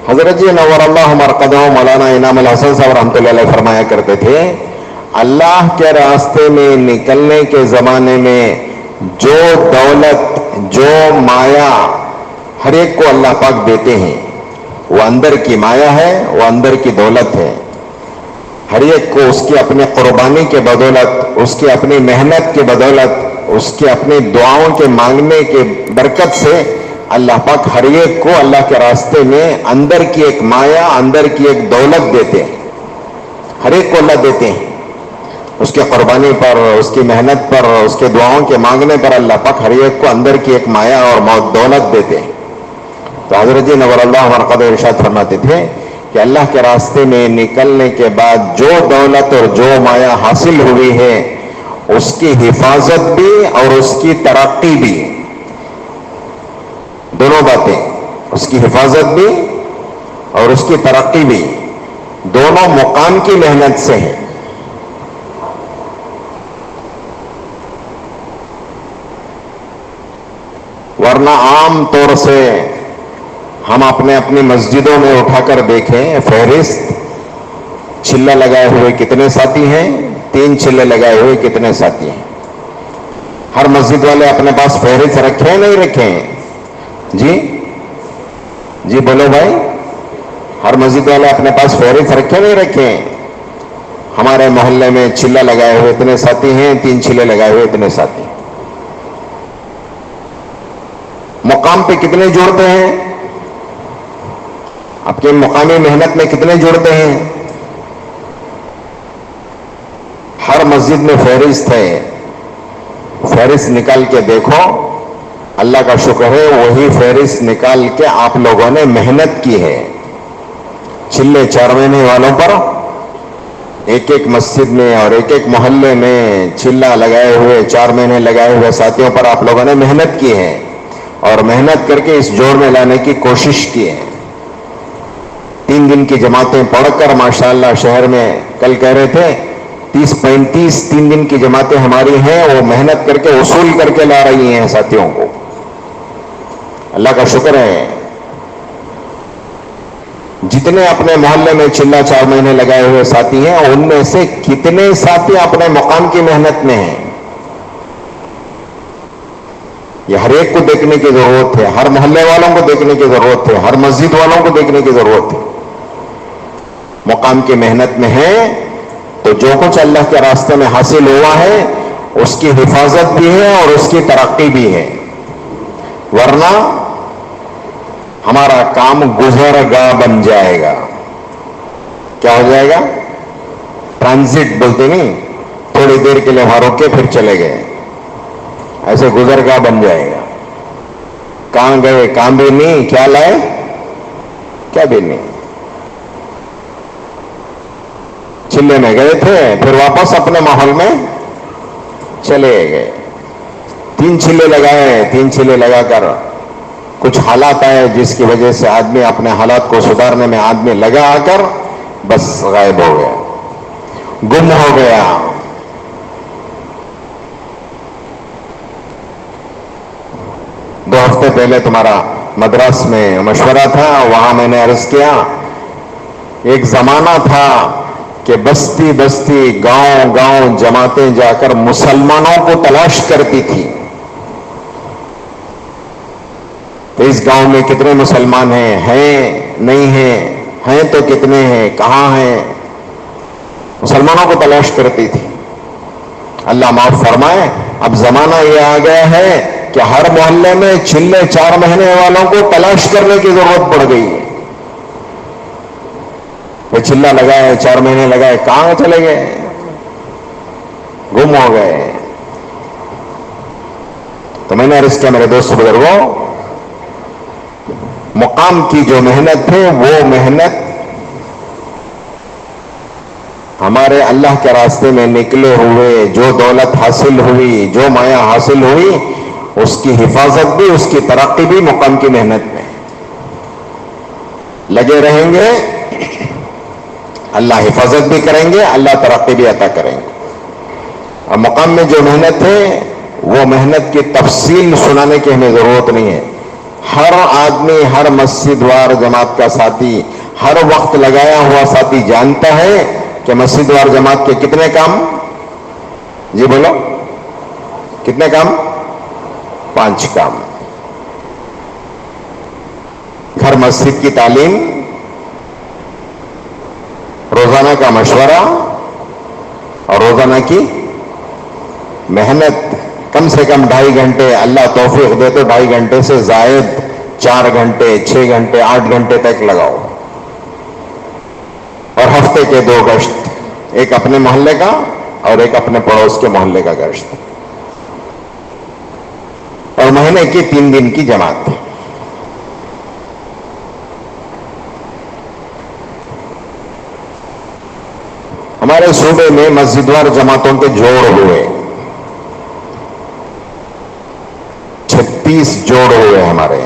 حضرت جی نور اللہ مرقدہ مولانا انعام الحسن صاحب رحمۃ اللہ علیہ فرمایا کرتے تھے، اللہ کے راستے میں نکلنے کے زمانے میں جو دولت، جو مایا ہر ایک کو اللہ پاک دیتے ہیں، وہ اندر کی مایا ہے، وہ اندر کی دولت ہے. ہر ایک کو اس کی اپنی قربانی کے بدولت، اس کی اپنی محنت کے بدولت، اس کی اپنی دعاؤں کے مانگنے کے برکت سے اللہ پاک ہر ایک کو اللہ کے راستے میں اندر کی ایک مایا، اندر کی ایک دولت دیتے ہیں. ہر ایک کو اللہ دیتے ہیں، اس کے قربانی پر، اس کی محنت پر، اس کے دعاؤں کے مانگنے پر اللہ پاک ہر ایک کو اندر کی ایک مایا اور دولت دیتے ہیں. تو حضرت جی نور اللہ مرقدہ ارشاد فرماتے تھے کہ اللہ کے راستے میں نکلنے کے بعد جو دولت اور جو مایا حاصل ہوئی ہے، اس کی حفاظت بھی اور اس کی ترقی بھی، دونوں باتیں، اس کی حفاظت بھی اور اس کی ترقی بھی، دونوں مقام کی محنت سے ہیں. ورنہ عام طور سے ہم اپنی مسجدوں میں اٹھا کر دیکھیں فہرست، چلہ لگائے ہوئے کتنے ساتھی ہیں، 3 چلے لگائے ہوئے کتنے ساتھی ہیں. ہر مسجد والے اپنے پاس فہرست رکھے ہیں نہیں رکھے ہیں؟ جی بولو بھائی، ہر مسجد والے اپنے پاس فہرست رکھے نہیں رکھے ہیں؟ ہمارے محلے میں چلہ لگائے ہوئے اتنے ساتھی ہیں، 3 چلے لگائے ہوئے اتنے ساتھی ہیں. مقام پہ کتنے جوڑتے ہیں؟ آپ کے مقامی محنت میں کتنے جوڑتے ہیں؟ ہر مسجد میں فہرست ہے، فہرست نکال کے دیکھو. اللہ کا شکر ہے وہی فہرست نکال کے آپ لوگوں نے محنت کی ہے. چلے 4 مہینے والوں پر ایک ایک مسجد میں اور ایک ایک محلے میں چلہ لگائے ہوئے، 4 مہینے لگائے ہوئے ساتھیوں پر آپ لوگوں نے محنت کی ہے اور محنت کر کے اس جوڑ میں لانے کی کوشش کی ہے. 3 دن کی جماعتیں پڑھ کر ماشاءاللہ شہر میں کل کہہ رہے تھے 30-35 3 دن کی جماعتیں ہماری ہیں، وہ محنت کر کے وصول کر کے لا رہی ہیں ساتھیوں کو. اللہ کا شکر ہے. جتنے اپنے محلے میں چلہ 4 مہینے لگائے ہوئے ساتھی ہیں، ان میں سے کتنے ساتھی اپنے مقام کی محنت میں ہیں؟ یہ ہر ایک کو دیکھنے کی ضرورت ہے، ہر محلے والوں کو دیکھنے کی ضرورت ہے، ہر مسجد والوں کو دیکھنے کی ضرورت ہے. مقام کی محنت میں ہے تو جو کچھ اللہ کے راستے میں حاصل ہوا ہے اس کی حفاظت بھی ہے اور اس کی ترقی بھی ہے. ورنہ ہمارا کام گزرگاہ بن جائے گا. کیا ہو جائے گا؟ ٹرانزٹ بولتے نہیں، تھوڑی دیر کے لیے وہاں روک کے پھر چلے گئے، ایسے گزرگاہ بن جائے گا. کہاں گئے؟ کام بھی نہیں، کیا لائے؟ کیا بھی نہیں. چلے میں گئے تھے پھر واپس اپنے ماحول میں چلے گئے. 3 چلے لگائے، 3 چلے لگا کر کچھ حالات آئے جس کی وجہ سے آدمی اپنے حالات کو سدھارنے میں آدمی لگا آ کر بس غائب ہو گیا، گم ہو گیا. دو ہفتے پہلے تمہارا مدراس میں مشورہ تھا، وہاں میں نے عرض کیا ایک زمانہ تھا کہ بستی بستی، گاؤں گاؤں جماعتیں جا کر مسلمانوں کو تلاش کرتی تھی. تو اس گاؤں میں کتنے مسلمان ہیں نہیں ہیں تو کتنے ہیں، کہاں ہیں؟ مسلمانوں کو تلاش کرتی تھی. اللہ معاف فرمائے، اب زمانہ یہ آ گیا ہے کہ ہر محلے میں چلے 4 مہینے والوں کو تلاش کرنے کی ضرورت پڑ گئی ہے. وہ چلہ لگائے، 4 مہینے لگائے، کہاں چلے گئے؟ گم ہو گئے. تو میں نے عرض کیا میرے دوست بزرگوں، مقام کی جو محنت ہے وہ محنت ہمارے اللہ کے راستے میں نکلے ہوئے جو دولت حاصل ہوئی، جو مایا حاصل ہوئی، اس کی حفاظت بھی، اس کی ترقی بھی مقام کی محنت میں. لگے رہیں گے اللہ حفاظت بھی کریں گے، اللہ ترقی بھی عطا کریں گے. اور مقام میں جو محنت ہے وہ محنت کی تفصیل سنانے کی ہمیں ضرورت نہیں ہے. ہر آدمی، ہر مسجد وار جماعت کا ساتھی، ہر وقت لگایا ہوا ساتھی جانتا ہے کہ مسجد وار جماعت کے کتنے کام؟ جی بولو، کتنے کام؟ 5 کام۔ گھر مسجد کی تعلیم، روزانہ کا مشورہ اور روزانہ کی محنت، کم سے کم 2.5 گھنٹے، اللہ توفیق دے تو 2.5 گھنٹے سے زائد 4 گھنٹے، 6 گھنٹے، 8 گھنٹے تک لگاؤ۔ اور ہفتے کے 2 گشت، ایک اپنے محلے کا اور ایک اپنے پڑوس کے محلے کا گشت، اور مہینے کی 3 دن کی جماعت۔ ہمارے صوبے میں مسجد وار جماعتوں کے جوڑ ہوئے، 36 جوڑ ہوئے ہمارے،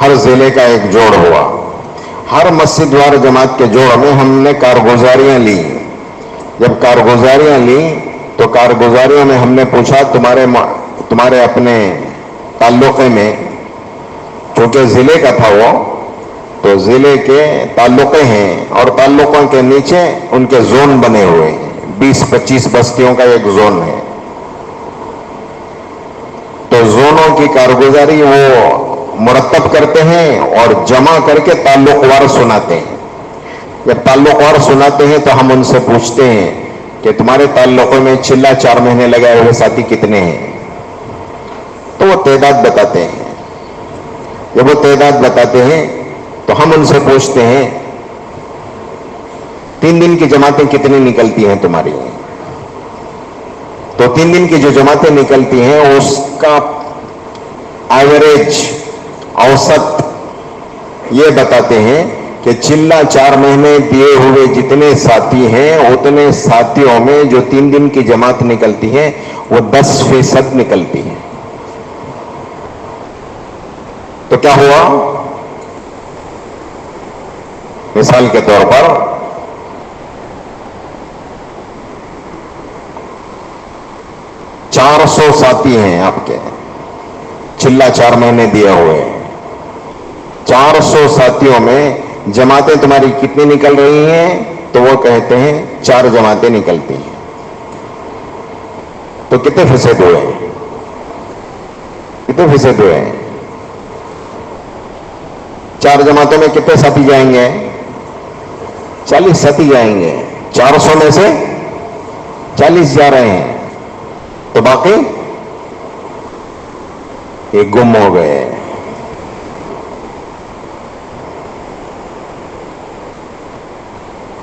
ہر ضلع کا ایک جوڑ ہوا۔ ہر مسجد وار جماعت کے جوڑ میں ہم نے کارگزاریاں لی۔ جب کارگزاریاں لی تو کارگزاریوں میں ہم نے پوچھا تمہارے اپنے تعلقے میں، چونکہ ضلع کا تھا وہ، تو ضلع کے تعلقے ہیں اور تعلقوں کے نیچے ان کے زون بنے ہوئے ہیں، 20-25 بستیوں کا ایک زون ہے۔ تو زونوں کی کارگزاری وہ مرتب کرتے ہیں اور جمع کر کے تعلق وار سناتے ہیں۔ جب تعلق وار سناتے ہیں تو ہم ان سے پوچھتے ہیں کہ تمہارے تعلقوں میں چلہ 4 مہینے لگائے ہوئے ساتھی کتنے ہیں؟ تو وہ تعداد بتاتے ہیں۔ جب وہ تعداد بتاتے ہیں تو ہم ان سے پوچھتے ہیں 3 دن کی جماعتیں کتنی نکلتی ہیں تمہاری؟ تو 3 دن کی جو جماعتیں نکلتی ہیں اس کا ایوریج، اوسط یہ بتاتے ہیں کہ چلہ 4 مہینے دیے ہوئے جتنے ساتھی ہیں اتنے ساتھیوں میں جو 3 دن کی جماعت نکلتی ہے وہ 10% نکلتی ہے۔ تو کیا ہوا؟ مثال کے طور پر 400 ساتھی ہیں آپ کے، چلہ 4 مہینے دیے ہوئے، 400 ساتھیوں میں جماعتیں تمہاری کتنی نکل رہی ہیں؟ تو وہ کہتے ہیں 4 جماعتیں نکلتی ہیں۔ تو کتنے فیصد ہوئے؟ کتنے فیصد ہوئے؟ 4 جماعتوں میں کتنے ساتھی جائیں گے؟ 40 ساتھی جائیں گے۔ 400 میں سے 40 جا رہے ہیں، تو باقی یہ گم ہو گئے۔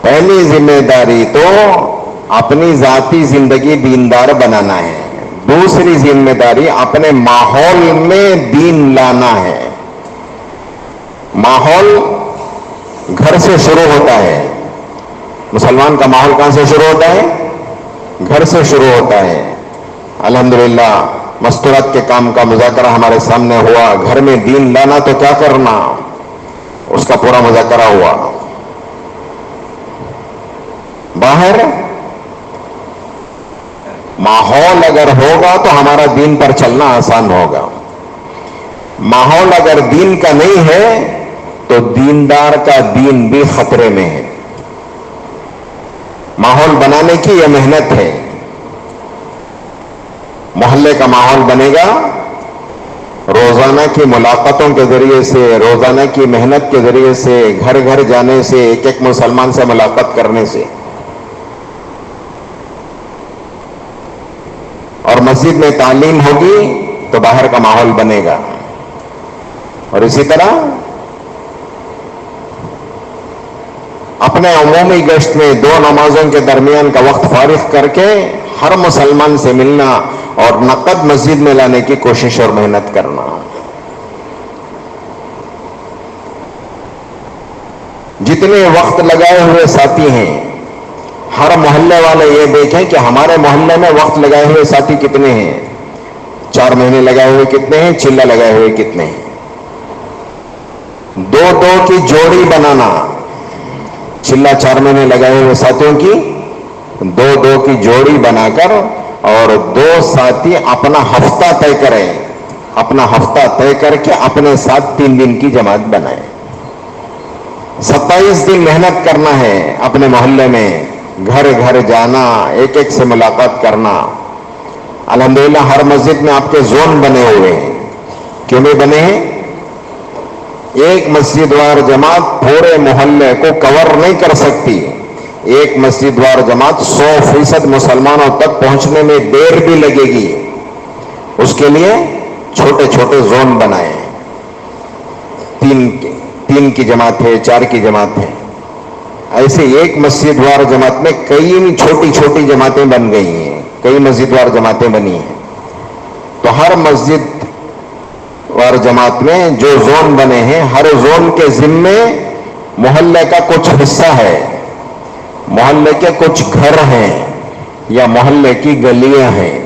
پہلی ذمہ داری تو اپنی ذاتی زندگی دیندار بنانا ہے، دوسری ذمہ داری اپنے ماحول میں دین لانا ہے۔ ماحول گھر سے شروع ہوتا ہے۔ مسلمان کا ماحول کہاں سے شروع ہوتا ہے؟ گھر سے شروع ہوتا ہے۔ الحمدللہ مستورات کے کام کا مذاکرہ ہمارے سامنے ہوا، گھر میں دین لانا تو کیا کرنا، اس کا پورا مذاکرہ ہوا۔ باہر ماحول اگر ہوگا تو ہمارا دین پر چلنا آسان ہوگا، ماحول اگر دین کا نہیں ہے تو دیندار کا دین بھی خطرے میں ہے۔ ماحول بنانے کی یہ محنت ہے۔ محلے کا ماحول بنے گا روزانہ کی ملاقاتوں کے ذریعے سے، روزانہ کی محنت کے ذریعے سے، گھر گھر جانے سے، ایک ایک مسلمان سے ملاقات کرنے سے، اور مسجد میں تعلیم ہوگی تو باہر کا ماحول بنے گا۔ اور اسی طرح اپنے عمومی گشت میں 2 نمازوں کے درمیان کا وقت فارغ کر کے ہر مسلمان سے ملنا اور نقد مسجد میں لانے کی کوشش اور محنت کرنا۔ جتنے وقت لگائے ہوئے ساتھی ہیں، ہر محلے والے یہ دیکھیں کہ ہمارے محلے میں وقت لگائے ہوئے ساتھی کتنے ہیں، 4 مہینے لگائے ہوئے کتنے ہیں، چلہ لگائے ہوئے کتنے ہیں۔ 2-2 کی جوڑی بنانا، چلہ 4 مہینے لگائے ہوئے ساتھیوں کی 2-2 کی جوڑی بنا کر، اور 2 ساتھی اپنا ہفتہ طے کریں اپنا ہفتہ طے کر کے اپنے ساتھ 3 دن کی جماعت بنائیں. 27 دن محنت کرنا ہے اپنے محلے میں, گھر گھر جانا, ایک ایک سے ملاقات کرنا. الحمدللہ ہر مسجد میں آپ کے زون بنے ہوئے ہیں. کیوں نہیں بنے ہیں؟ ایک مسجد وار جماعت پورے محلے کو کور نہیں کر سکتی. ایک مسجد وار جماعت 100% مسلمانوں تک پہنچنے میں دیر بھی لگے گی. اس کے لیے چھوٹے چھوٹے زون بنائے. 3 کی جماعت ہے, 4 کی جماعت ہے. ایسے ایک مسجد وار جماعت میں کئی چھوٹی چھوٹی جماعتیں بن گئی ہیں, کئی مسجد وار جماعتیں بنی ہیں. تو ہر مسجد وار جماعت میں جو زون بنے ہیں, ہر زون کے ذمے محلے کا کچھ حصہ ہے, محلے کے کچھ گھر ہیں یا محلے کی گلیاں ہیں.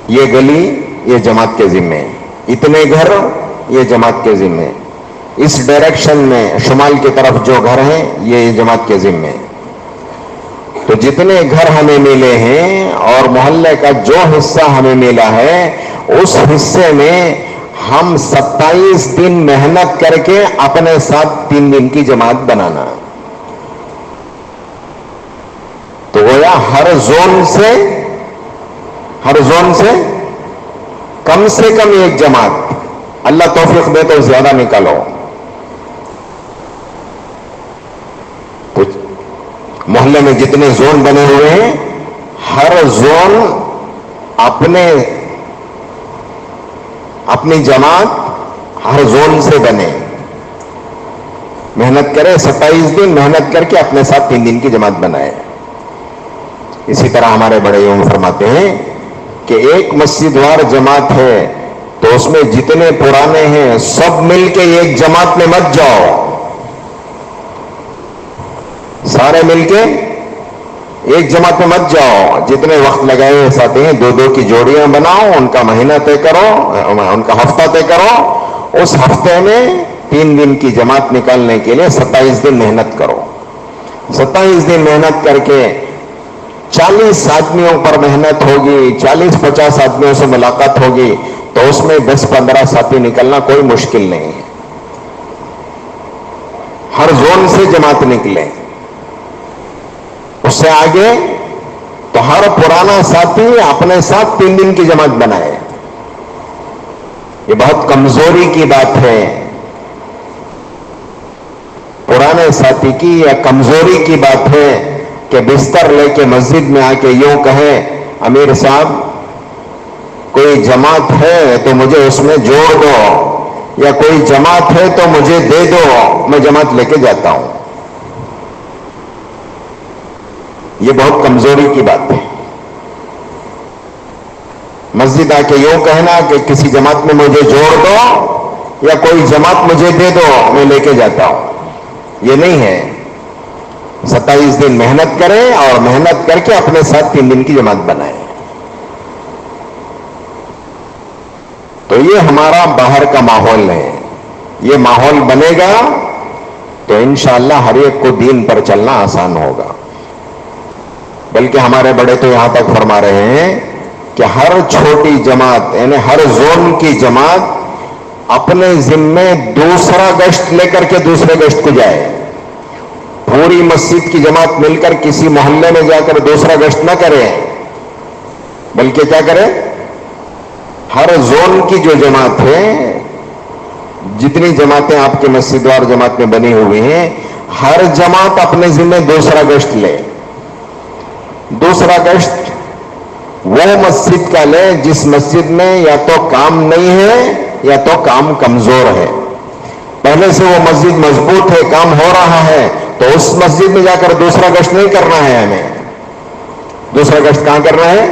یہ گلی یہ جماعت کے ذمے, اتنے گھر یہ جماعت کے ذمے, اس ڈائریکشن میں شمال کی طرف جو گھر ہیں یہ جماعت کے ذمے. تو جتنے گھر ہمیں ملے ہیں اور محلے کا جو حصہ ہمیں ملا ہے, اس حصے میں ہم 27 دن محنت کر کے اپنے ساتھ 3 دن کی جماعت بنانا. تو گویا ہر زون سے کم سے کم ایک جماعت, اللہ توفیق دے تو زیادہ نکالو. تو محلے میں جتنے زون بنے ہوئے ہیں, ہر زون اپنی جماعت ہر زون سے بنے, محنت کرے. 27 دن محنت کر کے اپنے ساتھ 3 دن کی جماعت بنائے. اسی طرح ہمارے بڑے یوں فرماتے ہیں کہ ایک مسجد وار جماعت ہے تو اس میں جتنے پرانے ہیں سب مل کے ایک جماعت میں مت جاؤ, سارے مل کے ایک جماعت میں مت جاؤ. جتنے وقت لگائے ہوئے ساتھی ہیں 2 کی جوڑیاں بناؤ, ان کا مہینہ طے کرو, ان کا ہفتہ طے کرو. اس ہفتے میں 3 دن کی جماعت نکالنے کے لیے 27 دن محنت کرو. 27 دن محنت کر کے 40 آدمیوں پر محنت ہوگی, 40-50 آدمیوں سے ملاقات ہوگی, تو اس میں 10-15 ساتھی نکلنا کوئی مشکل نہیں ہے. ہر زون سے جماعت نکلے. اس سے آگے تو ہر پرانا ساتھی اپنے ساتھ 3 دن کی جماعت بنائے. یہ بہت کمزوری کی بات ہے, پرانے ساتھی کی یا کمزوری کی بات ہے کہ بستر لے کے مسجد میں آ کے یوں کہے, امیر صاحب کوئی جماعت ہے تو مجھے اس میں جوڑ دو, یا کوئی جماعت ہے تو مجھے دے دو, میں جماعت لے کے جاتا ہوں. یہ بہت کمزوری کی بات ہے. مسجد آ کے یوں کہنا کہ کسی جماعت میں مجھے جوڑ دو یا کوئی جماعت مجھے دے دو, میں لے کے جاتا ہوں, یہ نہیں ہے. 27 دن محنت کریں اور محنت کر کے اپنے ساتھ 3 دن کی جماعت بنائیں. تو یہ ہمارا باہر کا ماحول ہے. یہ ماحول بنے گا تو انشاءاللہ ہر ایک کو دین پر چلنا آسان ہوگا. بلکہ ہمارے بڑے تو یہاں تک فرما رہے ہیں کہ ہر چھوٹی جماعت یعنی ہر زون کی جماعت اپنے ذمے دوسرا گشت لے کر کے دوسرے گشت کو جائے. پوری مسجد کی جماعت مل کر کسی محلے میں جا کر دوسرا گشت نہ کرے, بلکہ کیا کرے, ہر زون کی جو جماعت ہے, جتنی جماعتیں آپ کے مسجد وار جماعت میں بنی ہوئی ہیں, ہر جماعت اپنے ذمے دوسرا گشت لے. دوسرا گشت وہ مسجد کا لے جس مسجد میں یا تو کام نہیں ہے یا تو کام کمزور ہے. پہلے سے وہ مسجد مضبوط ہے, کام ہو رہا ہے, تو اس مسجد میں جا کر دوسرا گشت نہیں کرنا ہے. ہمیں دوسرا گشت کہاں کرنا ہے؟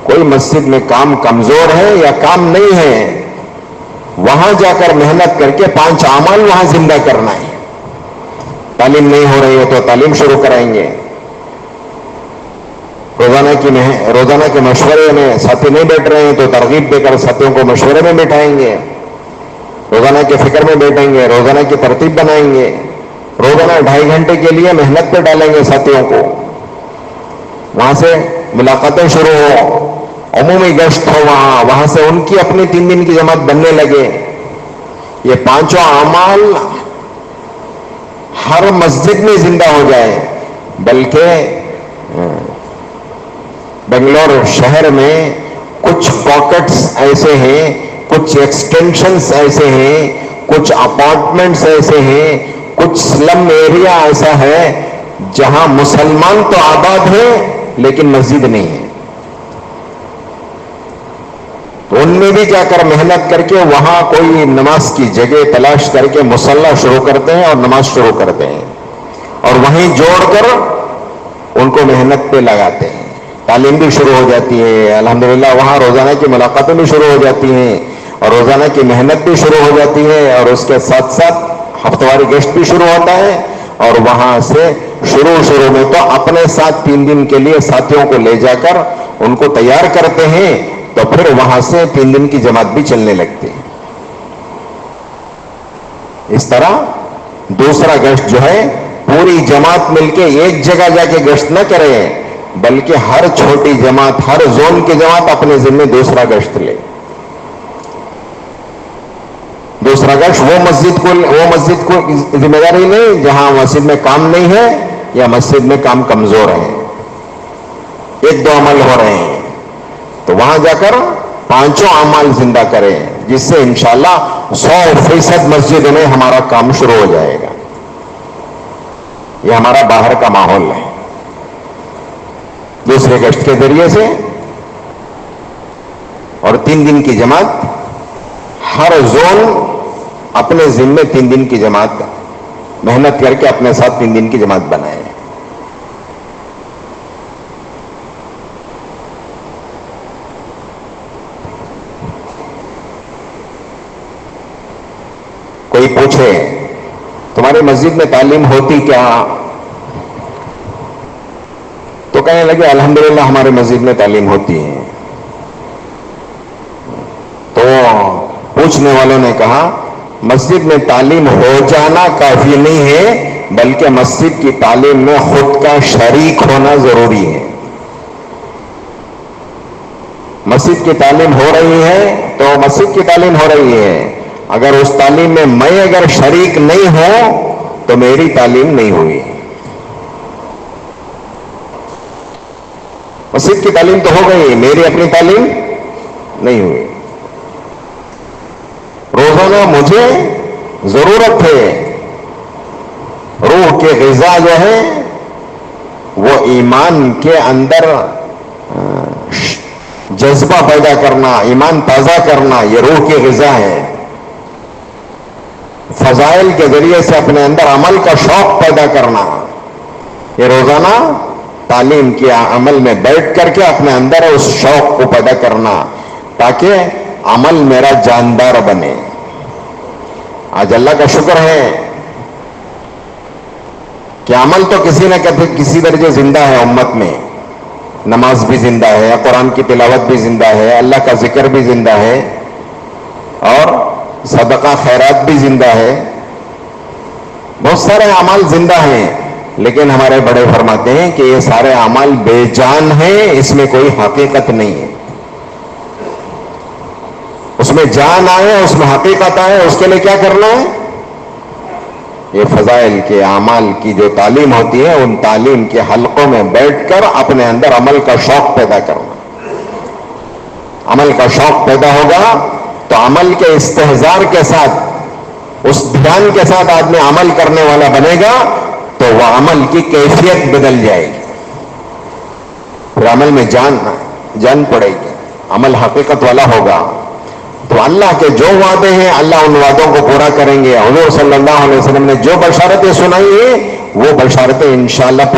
کوئی مسجد میں کام کمزور ہے یا کام نہیں ہے, وہاں جا کر محنت کر کے 5 اعمال وہاں زندہ کرنا ہے. تعلیم نہیں ہو رہی ہے تو تعلیم شروع کرائیں گے. روزانہ کے مشورے میں ساتھی نہیں بیٹھ رہے ہیں تو ترغیب دے کر ساتھیوں کو مشورے میں بٹھائیں گے. روزانہ کے فکر میں بیٹھیں گے, روزانہ کی ترتیب بنائیں گے, روزانہ 2.5 گھنٹے کے لیے محنت پہ ڈالیں گے ساتھیوں کو. وہاں سے ملاقاتیں شروع ہو عمومی گشت ہو وہاں سے ان کی اپنی 3 دن کی جماعت بننے لگے. یہ 5 اعمال ہر مسجد میں زندہ ہو جائے. بلکہ بنگلور شہر میں کچھ پاکٹس ایسے ہیں, کچھ ایکسٹینشنز ایسے ہیں, کچھ اپارٹمنٹس ایسے ہیں, کچھ سلم ایریا ایسا ہے جہاں مسلمان تو آباد ہیں لیکن مسجد نہیں ہے. تو ان میں بھی جا کر محنت کر کے وہاں کوئی نماز کی جگہ تلاش کر کے مصلی شروع کرتے ہیں اور نماز شروع کرتے ہیں, اور وہیں جوڑ کر ان کو محنت پہ لگاتے ہیں. تعلیم بھی شروع ہو جاتی ہے الحمدللہ, وہاں روزانہ کی ملاقاتیں بھی شروع ہو جاتی ہیں, اور روزانہ کی محنت بھی شروع ہو جاتی ہے, اور اس کے ساتھ ساتھ ہفتواری گشت بھی شروع ہوتا ہے. اور وہاں سے شروع میں تو اپنے ساتھ 3 دن کے لیے ساتھیوں کو لے جا کر ان کو تیار کرتے ہیں, تو پھر وہاں سے 3 دن کی جماعت بھی چلنے لگتی ہے. اس طرح دوسرا گشت جو ہے پوری جماعت مل کے ایک جگہ جا کے گشت نہ کرے, بلکہ ہر چھوٹی جماعت, ہر زون کی جماعت اپنے ذمہ دوسرا گشت لے. دوسرا گشت وہ مسجد کو ذمہ داری نہیں جہاں مسجد میں کام نہیں ہے یا مسجد میں کام کمزور ہے, 1-2 عمل ہو رہے ہیں, تو وہاں جا کر 5 اعمال زندہ کریں, جس سے انشاءاللہ 100% مسجد میں ہمارا کام شروع ہو جائے گا. یہ ہمارا باہر کا ماحول ہے. دوسرے گشت کے ذریعے سے اور 3 دن کی جماعت, ہر زون اپنے ذمے 3 دن کی جماعت محنت کر کے اپنے ساتھ 3 دن کی جماعت بنائے. کوئی پوچھے تمہاری مسجد میں تعلیم ہوتی کیا, تو کہنے لگے الحمدللہ ہمارے مسجد میں تعلیم ہوتی ہے. تو پوچھنے والوں نے کہا مسجد میں تعلیم ہو جانا کافی نہیں ہے, بلکہ مسجد کی تعلیم میں خود کا شریک ہونا ضروری ہے. مسجد کی تعلیم ہو رہی ہے تو مسجد کی تعلیم ہو رہی ہے, اگر اس تعلیم میں میں اگر شریک نہیں ہوں تو میری تعلیم نہیں ہوئی. مسجد کی تعلیم تو ہو گئی, میری اپنی تعلیم نہیں ہوئی. روزانہ مجھے ضرورت ہے روح کے غذا جو ہے وہ ایمان کے اندر جذبہ پیدا کرنا, ایمان تازہ کرنا, یہ روح کی غذا ہے. فضائل کے ذریعے سے اپنے اندر عمل کا شوق پیدا کرنا, یہ روزانہ تعلیم کے عمل میں بیٹھ کر کے اپنے اندر اس شوق کو پیدا کرنا, تاکہ عمل میرا جاندار بنے. آج اللہ کا شکر ہے کہ عمل تو کسی نہ کسی درجے زندہ ہے امت میں. نماز بھی زندہ ہے, قرآن کی تلاوت بھی زندہ ہے, اللہ کا ذکر بھی زندہ ہے, اور صدقہ خیرات بھی زندہ ہے. بہت سارے اعمال زندہ ہیں, لیکن ہمارے بڑے فرماتے ہیں کہ یہ سارے اعمال بے جان ہیں, اس میں کوئی حقیقت نہیں ہے. اس میں جان آئے, اس میں حقیقت آئے, اس کے لیے کیا کرنا ہے؟ یہ فضائل کے اعمال کی جو تعلیم ہوتی ہے ان تعلیم کے حلقوں میں بیٹھ کر اپنے اندر عمل کا شوق پیدا کرنا. عمل کا شوق پیدا ہوگا تو عمل کے استحضار کے ساتھ, اس دھیان کے ساتھ آدمی عمل کرنے والا بنے گا تو وہ عمل کی کیفیت بدل جائے گی, پھر عمل میں جان پڑے گی, عمل حقیقت والا ہوگا. تو اللہ کے جو وعدے ہیں اللہ ان وعدوں کو پورا کریں گے. حضور صلی اللہ علیہ وسلم نے جو بشارتیں سنائی ہیں وہ بشارتیں انشاءاللہ